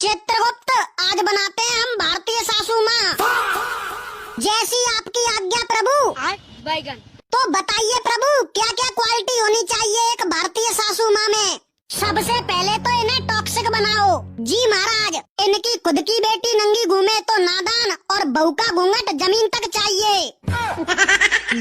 चित्रगुप्त, आज बनाते हैं हम भारतीय सासू माँ। जैसी आपकी आज्ञा प्रभु। बैगन। तो बताइए प्रभु, क्या क्या क्वालिटी होनी चाहिए एक भारतीय सासू माँ में? सबसे पहले तो इन्हें टॉक्सिक बनाओ। जी महाराज, इनकी खुद की बेटी नंगी घूमे तो नादान और बहू का घूंघट जमीन तक चाहिए।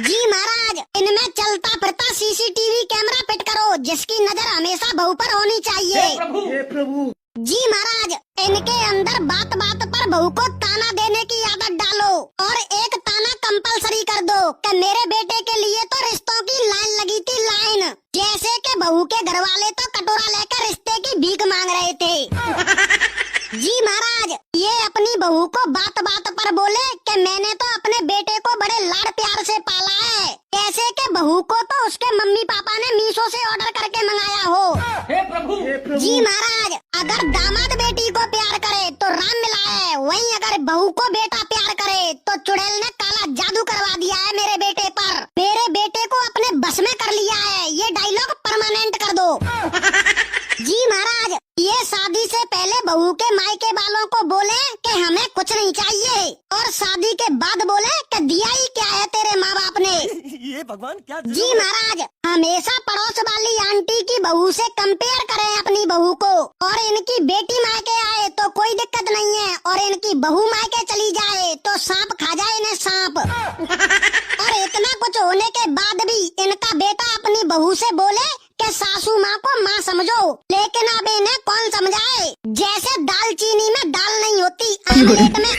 जी महाराज, इनमें चलता फिरता सीसीटीवी कैमरा फिट करो, जिसकी नजर हमेशा बहू पर होनी चाहिए। हे प्रभु। जी महाराज, इनके अंदर बात बात पर बहू को ताना देने की आदत डालो और एक ताना कंपलसरी कर दो कि मेरे बेटे के लिए तो रिश्तों की लाइन लगी थी, लाइन। जैसे कि बहू के घर वाले तो कटोरा लेकर रिश्ते की भीख मांग रहे थे। जी महाराज, ये अपनी बहू को बात बात पर बोले कि मैंने तो अपने बेटे को बड़े लाड प्यार से पाला है, जैसे कि बहू को तो उसके मम्मी पापा ने मीशो से ऑर्डर करके मंगाया हो। हे प्रभु। जी महाराज, अगर दामाद बेटी को प्यार करे तो राम मिला है, वहीं अगर बहू को बेटा प्यार करे तो चुड़ैल ने काला जादू करवा दिया है मेरे बेटे पर। मेरे बेटे को अपने बस में कर लिया है, ये डायलॉग परमानेंट कर दो। जी महाराज, ये शादी से पहले बहू के मायके वालों को बोले कि हमें कुछ नहीं चाहिए, और शादी के बाद बोले कि दिया ही क्या है तेरे माँ बाप ने। ये भगवान क्या। जी महाराज, हमेशा पड़ोस वाली आंटी की बहू से कंपेयर करें अपनी बहू को, और इनकी बेटी मायके आए तो कोई दिक्कत नहीं है, और इनकी बहू मायके चली जाए तो सांप खा जाए इन्हें, सांप। और इतना कुछ होने के बाद भी इनका बेटा अपनी बहू से बोले कि सासू माँ को माँ समझो, लेकिन अब इन्हें कौन समझाए। जैसे दालचीनी में दाल नहीं होती, आमलेट में